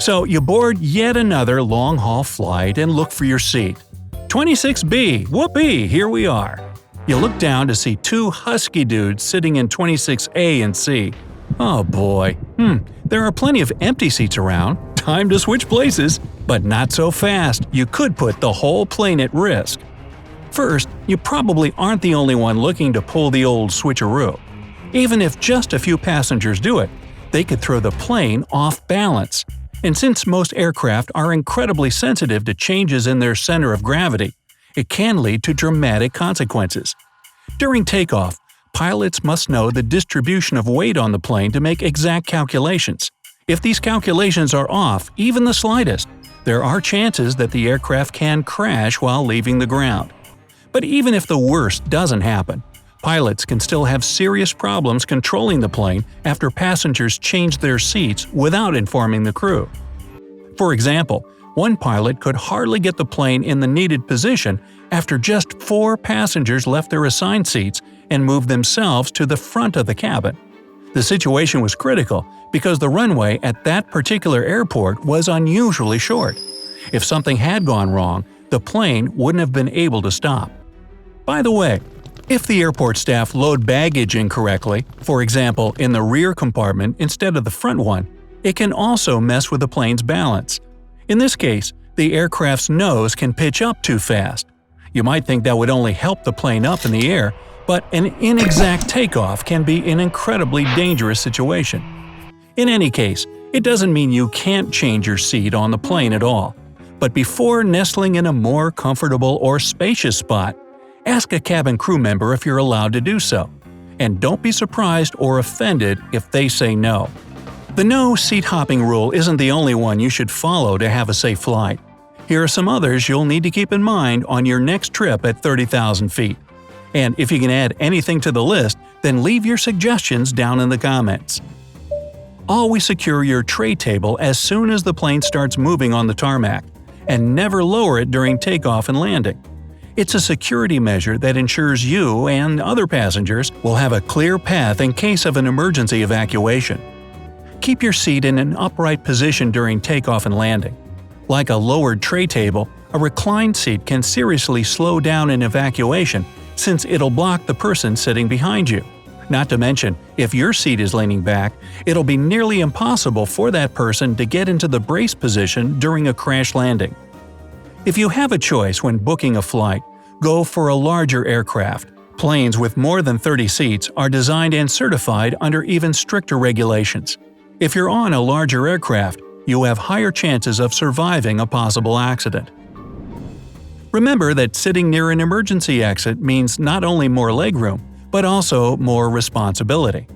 So you board yet another long-haul flight and look for your seat. 26B, whoopee, here we are. You look down to see two husky dudes sitting in 26A and C. Oh boy, there are plenty of empty seats around. Time to switch places, but not so fast. You could put the whole plane at risk. First, you probably aren't the only one looking to pull the old switcharoo. Even if just a few passengers do it, they could throw the plane off balance. And since most aircraft are incredibly sensitive to changes in their center of gravity, it can lead to dramatic consequences. During takeoff, pilots must know the distribution of weight on the plane to make exact calculations. If these calculations are off, even the slightest, there are chances that the aircraft can crash while leaving the ground. But even if the worst doesn't happen, pilots can still have serious problems controlling the plane after passengers change their seats without informing the crew. For example, one pilot could hardly get the plane in the needed position after just 4 passengers left their assigned seats and moved themselves to the front of the cabin. The situation was critical because the runway at that particular airport was unusually short. If something had gone wrong, the plane wouldn't have been able to stop. By the way, if the airport staff load baggage incorrectly, for example in the rear compartment instead of the front one, it can also mess with the plane's balance. In this case, the aircraft's nose can pitch up too fast. You might think that would only help the plane up in the air, but an inexact takeoff can be an incredibly dangerous situation. In any case, it doesn't mean you can't change your seat on the plane at all. But before nestling in a more comfortable or spacious spot, ask a cabin crew member if you're allowed to do so. And don't be surprised or offended if they say no. The no seat hopping rule isn't the only one you should follow to have a safe flight. Here are some others you'll need to keep in mind on your next trip at 30,000 feet. And if you can add anything to the list, then leave your suggestions down in the comments. Always secure your tray table as soon as the plane starts moving on the tarmac, and never lower it during takeoff and landing. It's a security measure that ensures you and other passengers will have a clear path in case of an emergency evacuation. Keep your seat in an upright position during takeoff and landing. Like a lowered tray table, a reclined seat can seriously slow down an evacuation since it'll block the person sitting behind you. Not to mention, if your seat is leaning back, it'll be nearly impossible for that person to get into the brace position during a crash landing. If you have a choice when booking a flight, go for a larger aircraft. Planes with more than 30 seats are designed and certified under even stricter regulations. If you're on a larger aircraft, you have higher chances of surviving a possible accident. Remember that sitting near an emergency exit means not only more legroom, but also more responsibility.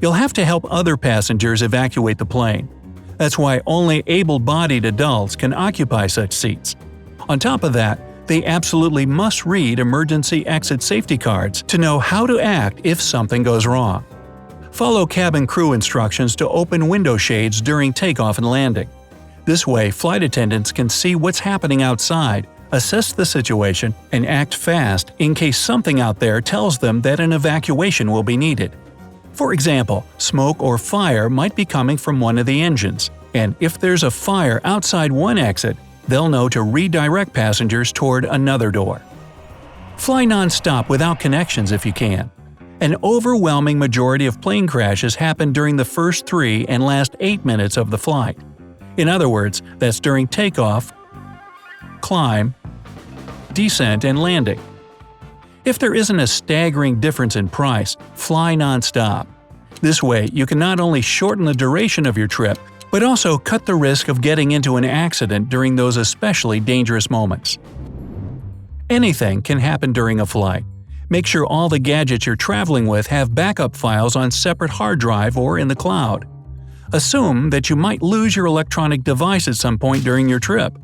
You'll have to help other passengers evacuate the plane. That's why only able-bodied adults can occupy such seats. On top of that, they absolutely must read emergency exit safety cards to know how to act if something goes wrong. Follow cabin crew instructions to open window shades during takeoff and landing. This way, flight attendants can see what's happening outside, assess the situation, and act fast in case something out there tells them that an evacuation will be needed. For example, smoke or fire might be coming from one of the engines, and if there's a fire outside one exit, they'll know to redirect passengers toward another door. Fly non-stop without connections if you can. An overwhelming majority of plane crashes happen during the first 3 and last 8 minutes of the flight. In other words, that's during takeoff, climb, descent, and landing. If there isn't a staggering difference in price, fly non-stop. This way, you can not only shorten the duration of your trip, but also cut the risk of getting into an accident during those especially dangerous moments. Anything can happen during a flight. Make sure all the gadgets you're traveling with have backup files on separate hard drive or in the cloud. Assume that you might lose your electronic device at some point during your trip,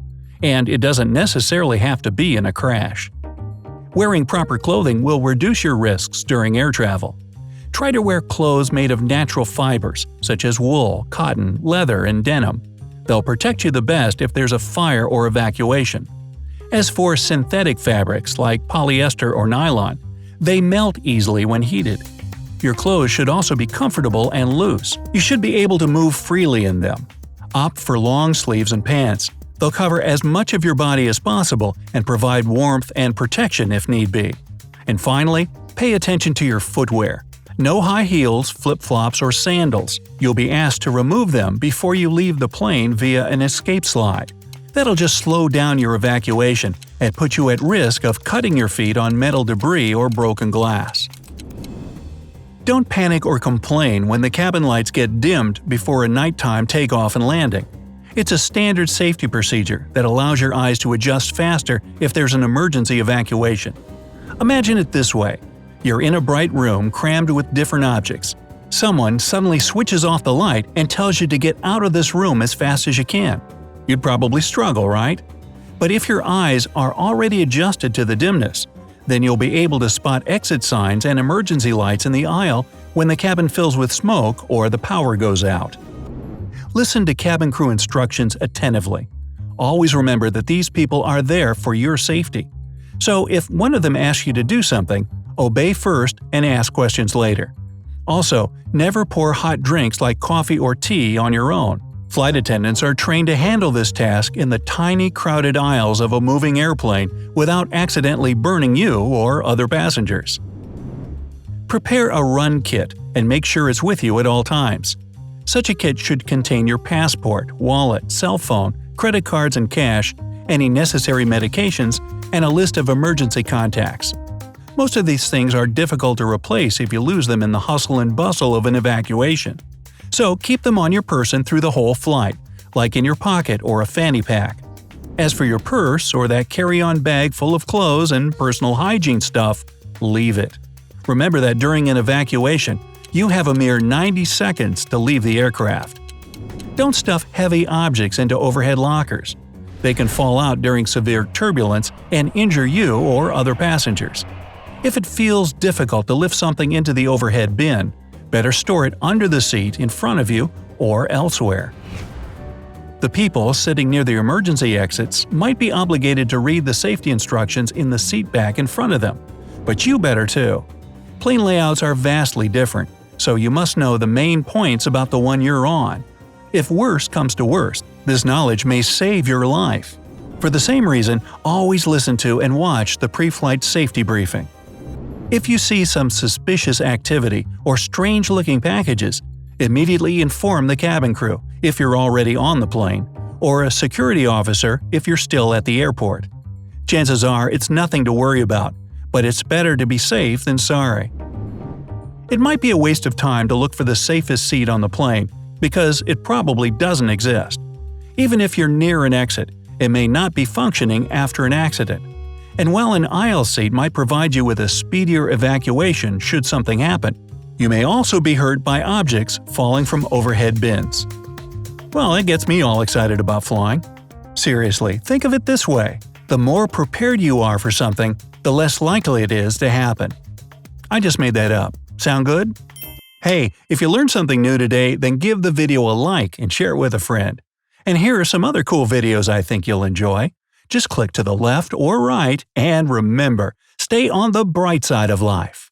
and it doesn't necessarily have to be in a crash. Wearing proper clothing will reduce your risks during air travel. Try to wear clothes made of natural fibers, such as wool, cotton, leather, and denim. They'll protect you the best if there's a fire or evacuation. As for synthetic fabrics like polyester or nylon, they melt easily when heated. Your clothes should also be comfortable and loose. You should be able to move freely in them. Opt for long sleeves and pants. They'll cover as much of your body as possible and provide warmth and protection if need be. And finally, pay attention to your footwear. No high heels, flip-flops, or sandals. You'll be asked to remove them before you leave the plane via an escape slide. That'll just slow down your evacuation and put you at risk of cutting your feet on metal debris or broken glass. Don't panic or complain when the cabin lights get dimmed before a nighttime takeoff and landing. It's a standard safety procedure that allows your eyes to adjust faster if there's an emergency evacuation. Imagine it this way. You're in a bright room crammed with different objects. Someone suddenly switches off the light and tells you to get out of this room as fast as you can. You'd probably struggle, right? But if your eyes are already adjusted to the dimness, then you'll be able to spot exit signs and emergency lights in the aisle when the cabin fills with smoke or the power goes out. Listen to cabin crew instructions attentively. Always remember that these people are there for your safety. So if one of them asks you to do something, obey first and ask questions later. Also, never pour hot drinks like coffee or tea on your own. Flight attendants are trained to handle this task in the tiny, crowded aisles of a moving airplane without accidentally burning you or other passengers. Prepare a run kit and make sure it's with you at all times. Such a kit should contain your passport, wallet, cell phone, credit cards and cash, any necessary medications, and a list of emergency contacts. Most of these things are difficult to replace if you lose them in the hustle and bustle of an evacuation. So keep them on your person through the whole flight, like in your pocket or a fanny pack. As for your purse or that carry-on bag full of clothes and personal hygiene stuff, leave it. Remember that during an evacuation, you have a mere 90 seconds to leave the aircraft. Don't stuff heavy objects into overhead lockers. They can fall out during severe turbulence and injure you or other passengers. If it feels difficult to lift something into the overhead bin, better store it under the seat in front of you or elsewhere. The people sitting near the emergency exits might be obligated to read the safety instructions in the seat back in front of them, but you better too. Plane layouts are vastly different, so you must know the main points about the one you're on. If worst comes to worst, this knowledge may save your life. For the same reason, always listen to and watch the pre-flight safety briefing. If you see some suspicious activity or strange-looking packages, immediately inform the cabin crew if you're already on the plane, or a security officer if you're still at the airport. Chances are it's nothing to worry about, but it's better to be safe than sorry. It might be a waste of time to look for the safest seat on the plane because it probably doesn't exist. Even if you're near an exit, it may not be functioning after an accident. And while an aisle seat might provide you with a speedier evacuation should something happen, you may also be hurt by objects falling from overhead bins. Well, it gets me all excited about flying. Seriously, think of it this way. The more prepared you are for something, the less likely it is to happen. I just made that up. Sound good? Hey, if you learned something new today, then give the video a like and share it with a friend. And here are some other cool videos I think you'll enjoy. Just click to the left or right, and remember, stay on the bright side of life.